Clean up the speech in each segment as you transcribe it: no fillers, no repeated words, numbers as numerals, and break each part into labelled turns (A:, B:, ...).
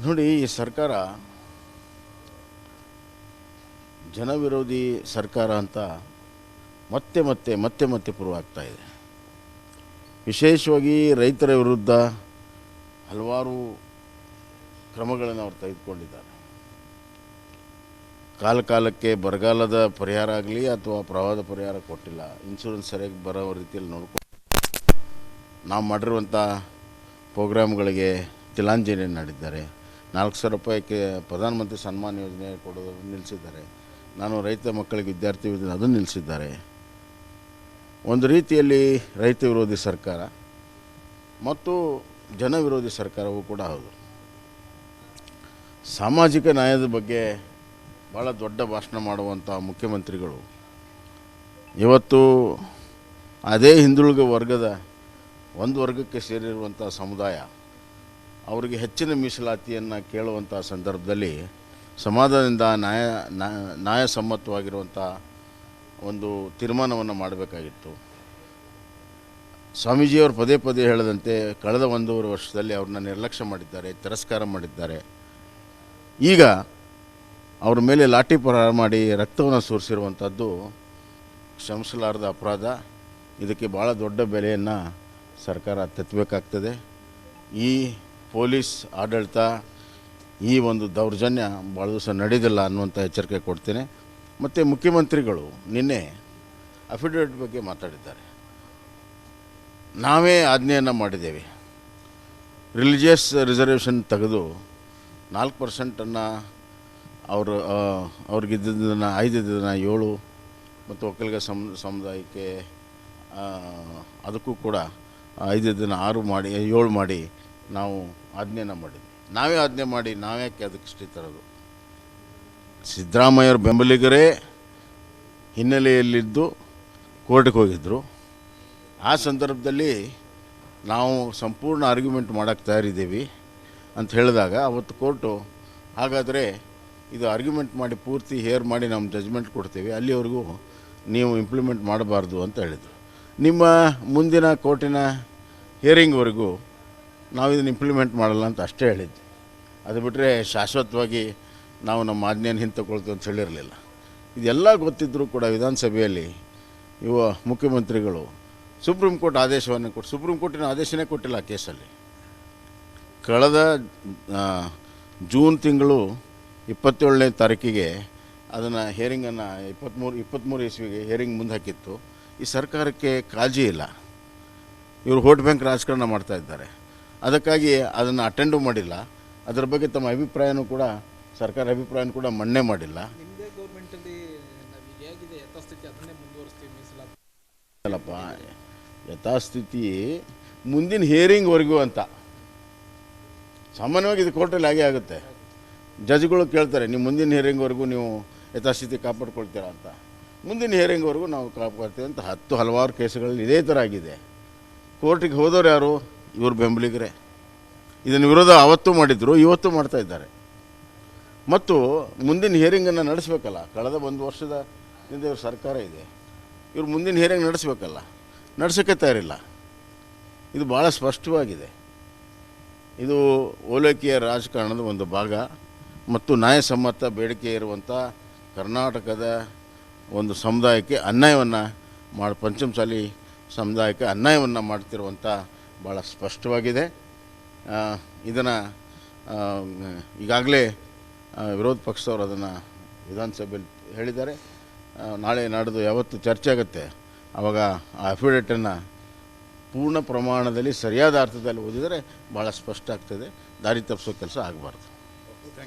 A: ನೋಡಿ, ಈ ಸರ್ಕಾರ ಜನವಿರೋಧಿ ಸರ್ಕಾರ ಅಂತ ಮತ್ತೆ ಮತ್ತೆ ಮತ್ತೆ ಮತ್ತೆ ಪ್ರೂವ್ ಆಗ್ತಾ ಇದೆ. ವಿಶೇಷವಾಗಿ ರೈತರ ವಿರುದ್ಧ ಹಲವಾರು ಕ್ರಮಗಳನ್ನು ಅವರು ತೆಗೆದುಕೊಂಡಿದ್ದಾರೆ. ಕಾಲಕ್ಕೆ ಬರಗಾಲದ ಪರಿಹಾರ ಆಗಲಿ ಅಥವಾ ಪ್ರವಾಹದ ಪರಿಹಾರ ಕೊಟ್ಟಿಲ್ಲ. ಇನ್ಶೂರೆನ್ಸ್ ಸರಿಯಾಗಿ ಬರೋ ರೀತಿಯಲ್ಲಿ ನೋಡ್ಕೊಂಡು ನಾವು ಮಾಡಿರುವಂಥ ಪ್ರೋಗ್ರಾಮ್ಗಳಿಗೆ ತಿಲಾಂಜಲಿ ಮಾಡಿದ್ದಾರೆ. 4,000 ರೂಪಾಯಿಗೆ ಪ್ರಧಾನಮಂತ್ರಿ ಸನ್ಮಾನ ಯೋಜನೆ ಕೊಡೋದು ನಿಲ್ಲಿಸಿದ್ದಾರೆ. ನಾನು ರೈತ ಮಕ್ಕಳಿಗೆ ವಿದ್ಯಾರ್ಥಿ ವೇತನ ಅದನ್ನು ನಿಲ್ಲಿಸಿದ್ದಾರೆ. ಒಂದು ರೀತಿಯಲ್ಲಿ ರೈತ ವಿರೋಧಿ ಸರ್ಕಾರ ಮತ್ತು ಜನ ವಿರೋಧಿ ಸರ್ಕಾರವೂ ಕೂಡ ಹೌದು. ಸಾಮಾಜಿಕ ನ್ಯಾಯದ ಬಗ್ಗೆ ಭಾಳ ದೊಡ್ಡ ಭಾಷಣ ಮಾಡುವಂಥ ಮುಖ್ಯಮಂತ್ರಿಗಳು ಇವತ್ತು ಅದೇ ಹಿಂದುಳಿದ ವರ್ಗದ ಒಂದು ವರ್ಗಕ್ಕೆ ಸೇರಿರುವಂಥ ಸಮುದಾಯ ಅವರಿಗೆ ಹೆಚ್ಚಿನ ಮೀಸಲಾತಿಯನ್ನು ಕೇಳುವಂಥ ಸಂದರ್ಭದಲ್ಲಿ ಸಮಾಧಾನದಿಂದ ನ್ಯಾಯಸಮ್ಮತವಾಗಿರುವಂಥ ಒಂದು ತೀರ್ಮಾನವನ್ನು ಮಾಡಬೇಕಾಗಿತ್ತು. ಸ್ವಾಮೀಜಿಯವರು ಪದೇ ಪದೇ ಹೇಳದಂತೆ ಕಳೆದ 1.5 ವರ್ಷದಲ್ಲಿ ಅವ್ರನ್ನ ನಿರ್ಲಕ್ಷ್ಯ ಮಾಡಿದ್ದಾರೆ, ತಿರಸ್ಕಾರ ಮಾಡಿದ್ದಾರೆ. ಈಗ ಅವ್ರ ಮೇಲೆ ಲಾಠಿ ಪ್ರಹಾರ ಮಾಡಿ ರಕ್ತವನ್ನು ಸುರಿಸಿರುವಂಥದ್ದು ಕ್ಷಮಿಸಲಾರದ ಅಪರಾಧ. ಇದಕ್ಕೆ ಭಾಳ ದೊಡ್ಡ ಬೆಲೆಯನ್ನು ಸರ್ಕಾರ ತೆತ್ತಬೇಕಾಗ್ತದೆ. ಈ ಪೊಲೀಸ್ ಆಡಳಿತ ಈ ಒಂದು ದೌರ್ಜನ್ಯ ಭಾಳ ದಿವಸ ನಡೆಯೋದಿಲ್ಲ ಅನ್ನುವಂಥ ಎಚ್ಚರಿಕೆ ಕೊಡ್ತೇನೆ. ಮತ್ತು ಮುಖ್ಯಮಂತ್ರಿಗಳು ನಿನ್ನೆ ಅಫಿಡವಿಟ್ ಬಗ್ಗೆ ಮಾತಾಡಿದ್ದಾರೆ. ನಾವೇ ಆಜ್ಞೆಯನ್ನು ಮಾಡಿದ್ದೇವೆ, ರಿಲಿಜಿಯಸ್ ರಿಸರ್ವೇಷನ್ ತೆಗೆದು 4% ಅವ್ರಿಗಿದ್ದನ್ನು 5 7 ಮತ್ತು ಒಕ್ಕಲಿಗ ಸಮುದಾಯಕ್ಕೆ ಅದಕ್ಕೂ ಕೂಡ 5 6 ಮಾಡಿ 7 ಮಾಡಿ ನಾವು ಆಜ್ಞೆಯನ್ನು ಮಾಡಿದ್ವಿ. ನಾವೇ ಆಜ್ಞೆ ಮಾಡಿ ನಾವ್ಯಾಕೆ ಅದಕ್ಕೆ ಇಷ್ಟ ತರೋದು? ಸಿದ್ದರಾಮಯ್ಯವ್ರ ಬೆಂಬಲಿಗರೇ ಹಿನ್ನೆಲೆಯಲ್ಲಿದ್ದು ಕೋರ್ಟ್ಗೆ ಹೋಗಿದ್ದರು. ಆ ಸಂದರ್ಭದಲ್ಲಿ ನಾವು ಸಂಪೂರ್ಣ ಆರ್ಗ್ಯುಮೆಂಟ್ ಮಾಡೋಕ್ಕೆ ತಯಾರಿದ್ದೀವಿ ಅಂತ ಹೇಳಿದಾಗ ಅವತ್ತು ಕೋರ್ಟು ಹಾಗಾದರೆ ಇದು ಆರ್ಗ್ಯುಮೆಂಟ್ ಮಾಡಿ ಪೂರ್ತಿ ಹೇರ್ ಮಾಡಿ ನಾವು ಜಜ್ಮೆಂಟ್ ಕೊಡ್ತೀವಿ, ಅಲ್ಲಿವರೆಗೂ ನೀವು ಇಂಪ್ಲಿಮೆಂಟ್ ಮಾಡಬಾರ್ದು ಅಂತ ಹೇಳಿದರು. ನಿಮ್ಮ ಮುಂದಿನ ಕೋರ್ಟಿನ ಹಿಯರಿಂಗ್ವರೆಗೂ ನಾವು ಇದನ್ನು ಇಂಪ್ಲಿಮೆಂಟ್ ಮಾಡಲ್ಲ ಅಂತ ಅಷ್ಟೇ ಹೇಳಿದ್ವಿ. ಅದು ಬಿಟ್ಟರೆ ಶಾಶ್ವತವಾಗಿ ನಾವು ನಮ್ಮ ಆಜ್ಞೆಯನ್ನು ಹಿಂತಕೊಳ್ತೀವಿ ಅಂತ ಹೇಳಿರಲಿಲ್ಲ. ಇದೆಲ್ಲ ಗೊತ್ತಿದ್ದರೂ ಕೂಡ ವಿಧಾನಸಭೆಯಲ್ಲಿ ಮುಖ್ಯಮಂತ್ರಿಗಳು ಸುಪ್ರೀಂ ಕೋರ್ಟ್ ಆದೇಶವನ್ನು ಸುಪ್ರೀಂ ಕೋರ್ಟಿನ ಆದೇಶನೇ ಕೊಟ್ಟಿಲ್ಲ ಆ ಕೇಸಲ್ಲಿ. ಕಳೆದ ಜೂನ್ ತಿಂಗಳು 27ನೇ ತಾರೀಕಿಗೆ ಅದನ್ನು ಹಿಯರಿಂಗನ್ನು 23 ಇಸ್ವಿಗೆ ಹಿಯರಿಂಗ್ ಮುಂದೆ ಹಾಕಿತ್ತು. ಈ ಸರ್ಕಾರಕ್ಕೆ ಕಾಳಜಿ ಇಲ್ಲ, ಇವರು ವೋಟ್ ಬ್ಯಾಂಕ್ ರಾಜಕಾರಣ ಮಾಡ್ತಾ ಇದ್ದಾರೆ. ಅದಕ್ಕಾಗಿ ಅದನ್ನು ಅಟೆಂಡು ಮಾಡಿಲ್ಲ. ಅದರ ಬಗ್ಗೆ ತಮ್ಮ ಅಭಿಪ್ರಾಯನೂ ಕೂಡ ಸರ್ಕಾರ ಅಭಿಪ್ರಾಯನೂ ಕೂಡ ಮನ್ನೆ ಮಾಡಿಲ್ಲ. ಅಲ್ಲಪ್ಪ, ಯಥಾಸ್ಥಿತಿ ಮುಂದಿನ ಹಿಯರಿಂಗ್ವರೆಗೂ ಅಂತ ಸಾಮಾನ್ಯವಾಗಿ ಇದು ಕೋರ್ಟಲ್ಲಿ ಹಾಗೆ ಆಗುತ್ತೆ. ಜಜ್ಗಳು ಕೇಳ್ತಾರೆ, ನೀವು ಮುಂದಿನ ಹಿಯರಿಂಗ್ವರೆಗೂ ನೀವು ಯಥಾಸ್ಥಿತಿ ಕಾಪಾಡ್ಕೊಳ್ತೀರಾ ಅಂತ. ಮುಂದಿನ ಹಿಯರಿಂಗ್ವರೆಗೂ ನಾವು ಕಾಪಾಡ್ತೀವಿ ಅಂತ ಹಲವಾರು ಕೇಸುಗಳಲ್ಲಿ ಇದೇ ಥರ ಆಗಿದೆ. ಕೋರ್ಟಿಗೆ ಹೋದವ್ರು ಯಾರು? ಇವರು ಬೆಂಬಲಿಗರೇ. ಇದನ್ನು ವಿರೋಧ ಅವತ್ತು ಮಾಡಿದ್ರು, ಇವತ್ತು ಮಾಡ್ತಾ ಇದ್ದಾರೆ. ಮತ್ತು ಮುಂದಿನ ಹಿಯರಿಂಗನ್ನು ನಡೆಸಬೇಕಲ್ಲ. ಕಳೆದ 1 ವರ್ಷದ ಹಿಂದೆ ಇವ್ರ ಸರ್ಕಾರ ಇದೆ, ಇವರು ಮುಂದಿನ ಹಿಯರಿಂಗ್ ನಡೆಸಬೇಕಲ್ಲ, ನಡೆಸೋಕ್ಕೆ ತಯಾರಿಲ್ಲ. ಇದು ಭಾಳ ಸ್ಪಷ್ಟವಾಗಿದೆ. ಇದು ಓಲೈಕೆಯ ರಾಜಕಾರಣದ ಒಂದು ಭಾಗ ಮತ್ತು ನ್ಯಾಯಸಮ್ಮತ ಬೇಡಿಕೆ ಇರುವಂಥ ಕರ್ನಾಟಕದ ಒಂದು ಸಮುದಾಯಕ್ಕೆ ಅನ್ಯಾಯವನ್ನು ಪಂಚಮಸಾಲಿ ಸಮುದಾಯಕ್ಕೆ ಅನ್ಯಾಯವನ್ನು ಮಾಡ್ತಿರುವಂಥ ಭಾಳ ಸ್ಪಷ್ಟವಾಗಿದೆ. ಇದನ್ನು ಈಗಾಗಲೇ ವಿರೋಧ ಪಕ್ಷದವರು ಅದನ್ನು ವಿಧಾನಸಭೆಯಲ್ಲಿ ಹೇಳಿದ್ದಾರೆ. ನಾಳೆ ನಾಡಿದ್ದು ಯಾವತ್ತು ಚರ್ಚೆ ಆಗುತ್ತೆ ಆವಾಗ ಆ ಅಫಿಡೇಟನ್ನು ಪೂರ್ಣ ಪ್ರಮಾಣದಲ್ಲಿ ಸರಿಯಾದ ಅರ್ಥದಲ್ಲಿ ಓದಿದರೆ ಭಾಳ ಸ್ಪಷ್ಟ ಆಗ್ತದೆ. ದಾರಿ ತಪ್ಪಿಸೋ ಕೆಲಸ ಆಗಬಾರ್ದು.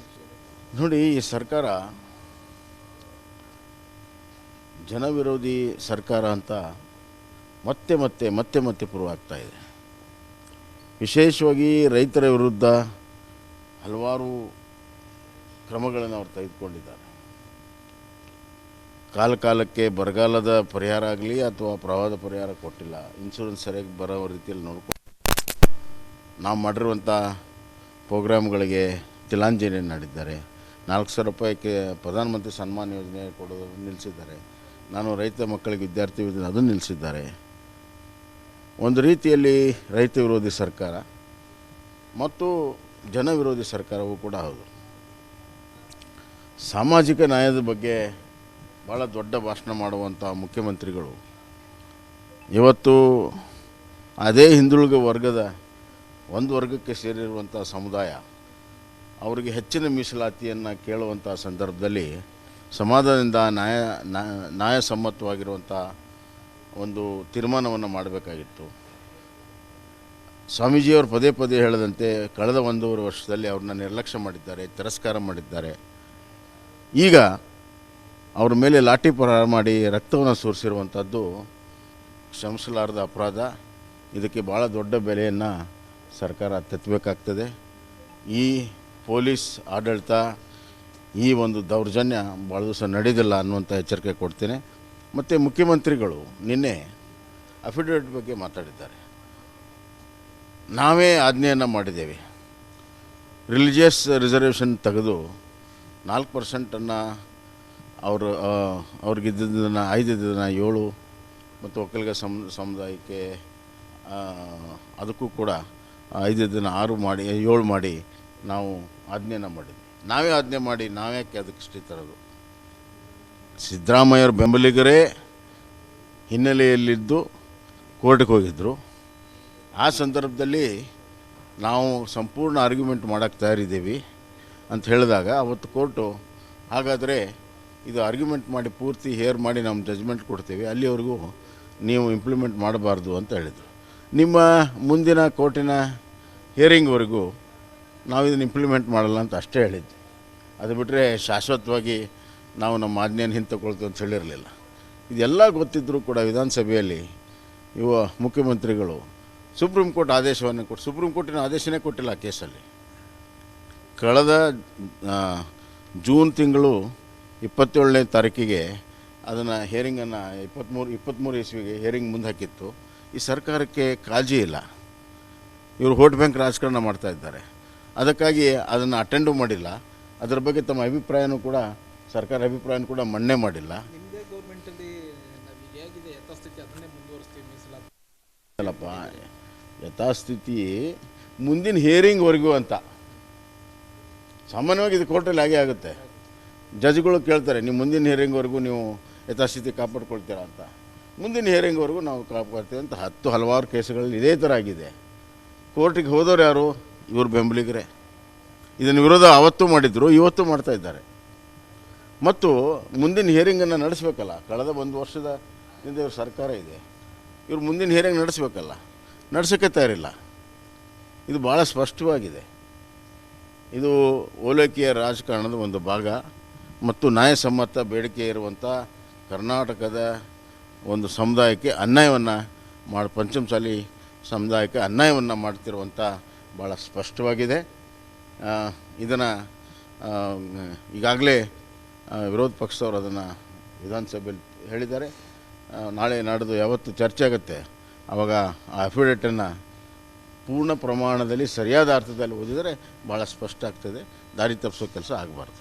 A: ನೋಡಿ, ಈ ಸರ್ಕಾರ ಜನವಿರೋಧಿ ಸರ್ಕಾರ ಅಂತ ಮತ್ತೆ ಮತ್ತೆ ಮತ್ತೆ ಮತ್ತೆ ಪ್ರೂವ್ ಆಗ್ತಾ ಇದೆ. ವಿಶೇಷವಾಗಿ ರೈತರ ವಿರುದ್ಧ ಹಲವಾರು ಕ್ರಮಗಳನ್ನು ಅವರು ತೆಗೆದುಕೊಂಡಿದ್ದಾರೆ. ಕಾಲಕ್ಕೆ ಬರಗಾಲದ ಪರಿಹಾರ ಆಗಲಿ ಅಥವಾ ಪ್ರವಾಹದ ಪರಿಹಾರ ಕೊಟ್ಟಿಲ್ಲ. ಇನ್ಶೂರೆನ್ಸ್ ಸರಿಯಾಗಿ ಬರೋ ರೀತಿಯಲ್ಲಿ ನೋಡ್ಕೊಂಡು ನಾವು ಮಾಡಿರುವಂಥ ಪ್ರೋಗ್ರಾಮ್ಗಳಿಗೆ ತಿಲಾಂಜಲಿ ಮಾಡಿದ್ದಾರೆ. 4,000 ರೂಪಾಯಿಗೆ ಪ್ರಧಾನಮಂತ್ರಿ ಸನ್ಮಾನ ಯೋಜನೆ ಕೊಡೋದು ನಿಲ್ಲಿಸಿದ್ದಾರೆ. ನಾನು ರೈತ ಮಕ್ಕಳಿಗೆ ವಿದ್ಯಾರ್ಥಿ ವೇತನ ಅದನ್ನು ನಿಲ್ಲಿಸಿದ್ದಾರೆ. ಒಂದು ರೀತಿಯಲ್ಲಿ ರೈತ ವಿರೋಧಿ ಸರ್ಕಾರ ಮತ್ತು ಜನ ವಿರೋಧಿ ಸರ್ಕಾರವೂ ಕೂಡ ಹೌದು. ಸಾಮಾಜಿಕ ನ್ಯಾಯದ ಬಗ್ಗೆ ಭಾಳ ದೊಡ್ಡ ಭಾಷಣ ಮಾಡುವಂಥ ಮುಖ್ಯಮಂತ್ರಿಗಳು ಇವತ್ತು ಅದೇ ಹಿಂದುಳಿದ ವರ್ಗದ ಒಂದು ವರ್ಗಕ್ಕೆ ಸೇರಿರುವಂಥ ಸಮುದಾಯ ಅವರಿಗೆ ಹೆಚ್ಚಿನ ಮೀಸಲಾತಿಯನ್ನು ಕೇಳುವಂಥ ಸಂದರ್ಭದಲ್ಲಿ ಸಮಾಧಾನದಿಂದ ನ್ಯಾಯಸಮ್ಮತವಾಗಿರುವಂಥ ಒಂದು ತೀರ್ಮಾನವನ್ನು ಮಾಡಬೇಕಾಗಿತ್ತು. ಸ್ವಾಮೀಜಿಯವರು ಪದೇ ಪದೇ ಹೇಳದಂತೆ ಕಳೆದ 1.5 ವರ್ಷದಲ್ಲಿ ಅವ್ರನ್ನ ನಿರ್ಲಕ್ಷ್ಯ ಮಾಡಿದ್ದಾರೆ, ತಿರಸ್ಕಾರ ಮಾಡಿದ್ದಾರೆ. ಈಗ ಅವ್ರ ಮೇಲೆ ಲಾಠಿ ಪ್ರಹಾರ ಮಾಡಿ ರಕ್ತವನ್ನು ಸುರಿಸಿರುವಂಥದ್ದು ಕ್ಷಮಿಸಲಾರದ ಅಪರಾಧ. ಇದಕ್ಕೆ ಭಾಳ ದೊಡ್ಡ ಬೆಲೆಯನ್ನು ಸರ್ಕಾರ ತೆತ್ತಬೇಕಾಗ್ತದೆ. ಈ ಪೊಲೀಸ್ ಆಡಳಿತ ಈ ಒಂದು ದೌರ್ಜನ್ಯ ಭಾಳ ದಿವಸ ನಡೆದಿಲ್ಲ ಅನ್ನುವಂಥ ಎಚ್ಚರಿಕೆ ಕೊಡ್ತೇನೆ. ಮತ್ತು ಮುಖ್ಯಮಂತ್ರಿಗಳು ನಿನ್ನೆ ಅಫಿಡವಿಟ್ ಬಗ್ಗೆ ಮಾತಾಡಿದ್ದಾರೆ. ನಾವೇ ಆಜ್ಞೆಯನ್ನು ಮಾಡಿದ್ದೇವೆ, ರಿಲಿಜಿಯಸ್ ರಿಸರ್ವೇಷನ್ ತೆಗೆದು 4% ಅವ್ರಿಗಿದ್ದನ್ನು 5 ಮತ್ತು ಒಕ್ಕಲಿಗ ಸಮುದಾಯಕ್ಕೆ ಅದಕ್ಕೂ ಕೂಡ 5 6 ಮಾಡಿ 7 ಮಾಡಿ ನಾವು ಆಜ್ಞೆಯನ್ನು ಮಾಡಿದ್ವಿ. ನಾವೇ ಆಜ್ಞೆ ಮಾಡಿ ನಾವ್ಯಾಕೆ ಅದಕ್ಕೆ ಇಷ್ಟ ತರೋದು? ಸಿದ್ದರಾಮಯ್ಯವ್ರ ಬೆಂಬಲಿಗರೇ ಹಿನ್ನೆಲೆಯಲ್ಲಿದ್ದು ಕೋರ್ಟ್ಗೆ ಹೋಗಿದ್ದರು. ಆ ಸಂದರ್ಭದಲ್ಲಿ ನಾವು ಸಂಪೂರ್ಣ ಆರ್ಗ್ಯುಮೆಂಟ್ ಮಾಡೋಕ್ಕೆ ತಯಾರಿದ್ದೀವಿ ಅಂತ ಹೇಳಿದಾಗ ಅವತ್ತು ಕೋರ್ಟು ಹಾಗಾದರೆ ಇದು ಆರ್ಗ್ಯುಮೆಂಟ್ ಮಾಡಿ ಪೂರ್ತಿ ಹೇರ್ ಮಾಡಿ ನಾವು ಜಜ್ಮೆಂಟ್ ಕೊಡ್ತೀವಿ, ಅಲ್ಲಿವರೆಗೂ ನೀವು ಇಂಪ್ಲಿಮೆಂಟ್ ಮಾಡಬಾರ್ದು ಅಂತ ಹೇಳಿದರು. ನಿಮ್ಮ ಮುಂದಿನ ಕೋರ್ಟಿನ ಹಿಯರಿಂಗ್ವರೆಗೂ ನಾವು ಇದನ್ನು ಇಂಪ್ಲಿಮೆಂಟ್ ಮಾಡಲ್ಲ ಅಂತ ಅಷ್ಟೇ ಹೇಳಿದ್ವಿ. ಅದು ಬಿಟ್ಟರೆ ಶಾಶ್ವತವಾಗಿ ನಾವು ನಮ್ಮ ಆಜ್ಞೆಯನ್ನು ಹಿಂತಕೊಳ್ತೀವಿ ಅಂತ ಹೇಳಿರಲಿಲ್ಲ. ಇದೆಲ್ಲ ಗೊತ್ತಿದ್ದರೂ ಕೂಡ ವಿಧಾನಸಭೆಯಲ್ಲಿ ಮುಖ್ಯಮಂತ್ರಿಗಳು ಸುಪ್ರೀಂ ಕೋರ್ಟ್ ಆದೇಶವನ್ನು ಸುಪ್ರೀಂ ಕೋರ್ಟಿನ ಆದೇಶನೇ ಕೊಟ್ಟಿಲ್ಲ ಆ ಕೇಸಲ್ಲಿ. ಕಳೆದ ಜೂನ್ ತಿಂಗಳು 27ನೇ ತಾರೀಕಿಗೆ ಅದನ್ನು ಹಿಯರಿಂಗನ್ನು 23 ಇಸ್ವಿಗೆ ಹಿಯರಿಂಗ್ ಮುಂದೆ ಹಾಕಿತ್ತು. ಈ ಸರ್ಕಾರಕ್ಕೆ ಕಾಳಜಿ ಇಲ್ಲ, ಇವರು ವೋಟ್ ಬ್ಯಾಂಕ್ ರಾಜಕಾರಣ ಮಾಡ್ತಾ ಇದ್ದಾರೆ. ಅದಕ್ಕಾಗಿ ಅದನ್ನು ಅಟೆಂಡು ಮಾಡಿಲ್ಲ. ಅದರ ಬಗ್ಗೆ ತಮ್ಮ ಅಭಿಪ್ರಾಯನೂ ಕೂಡ ಸರ್ಕಾರ ಅಭಿಪ್ರಾಯನೂ ಕೂಡ ಮನ್ನೆ ಮಾಡಿಲ್ಲ. ಅಲ್ಲಪ್ಪ, ಯಥಾಸ್ಥಿತಿ ಮುಂದಿನ ಹಿಯರಿಂಗ್ವರೆಗೂ ಅಂತ ಸಾಮಾನ್ಯವಾಗಿ ಇದು ಕೋರ್ಟಲ್ಲಿ ಹಾಗೆ ಆಗುತ್ತೆ. ಜಜ್ಗಳು ಕೇಳ್ತಾರೆ, ನೀವು ಮುಂದಿನ ಹಿಯರಿಂಗ್ವರೆಗೂ ನೀವು ಯಥಾಸ್ಥಿತಿ ಕಾಪಾಡ್ಕೊಳ್ತೀರಾ ಅಂತ. ಮುಂದಿನ ಹಿಯರಿಂಗ್ವರೆಗೂ ನಾವು ಕಾಪಾಡ್ತೀವಿ ಅಂತ ಹಲವಾರು ಕೇಸುಗಳಲ್ಲಿ ಇದೇ ಥರ ಆಗಿದೆ. ಕೋರ್ಟಿಗೆ ಹೋದವ್ರು ಯಾರು? ಇವರು ಬೆಂಬಲಿಗರೇ. ಇದನ್ನು ವಿರೋಧ ಅವತ್ತು ಮಾಡಿದ್ರು, ಇವತ್ತು ಮಾಡ್ತಾ ಇದ್ದಾರೆ. ಮತ್ತು ಮುಂದಿನ ಹಿಯರಿಂಗನ್ನು ನಡೆಸಬೇಕಲ್ಲ. ಕಳೆದ 1 ವರ್ಷದ ಹಿಂದೆ ಇವ್ರ ಸರ್ಕಾರ ಇದೆ, ಇವರು ಮುಂದಿನ ಹಿಯರಿಂಗ್ ನಡೆಸಬೇಕಲ್ಲ, ನಡೆಸೋಕ್ಕೆ ತಯಾರಿಲ್ಲ. ಇದು ಭಾಳ ಸ್ಪಷ್ಟವಾಗಿದೆ. ಇದು ಓಲೈಕೆಯ ರಾಜಕಾರಣದ ಒಂದು ಭಾಗ ಮತ್ತು ನ್ಯಾಯಸಮ್ಮತ ಬೇಡಿಕೆ ಇರುವಂಥ ಕರ್ನಾಟಕದ ಒಂದು ಸಮುದಾಯಕ್ಕೆ ಅನ್ಯಾಯವನ್ನು ಪಂಚಮಸಾಲಿ ಸಮುದಾಯಕ್ಕೆ ಅನ್ಯಾಯವನ್ನು ಮಾಡ್ತಿರುವಂಥ ಭಾಳ ಸ್ಪಷ್ಟವಾಗಿದೆ. ಇದನ್ನು ಈಗಾಗಲೇ ವಿರೋಧ ಪಕ್ಷದವರು ಅದನ್ನು ವಿಧಾನಸಭೆಯಲ್ಲಿ ಹೇಳಿದ್ದಾರೆ. ನಾಳೆ ನಾಡಿದ್ದು ಯಾವತ್ತು ಚರ್ಚೆ ಆಗುತ್ತೆ ಆವಾಗ ಆ ಅಫಿಡೇಟನ್ನು ಪೂರ್ಣ ಪ್ರಮಾಣದಲ್ಲಿ ಸರಿಯಾದ ಅರ್ಥದಲ್ಲಿ ಓದಿದರೆ ಭಾಳ ಸ್ಪಷ್ಟ ಆಗ್ತದೆ. ದಾರಿ ತಪ್ಪಿಸೋ ಕೆಲಸ ಆಗಬಾರ್ದು.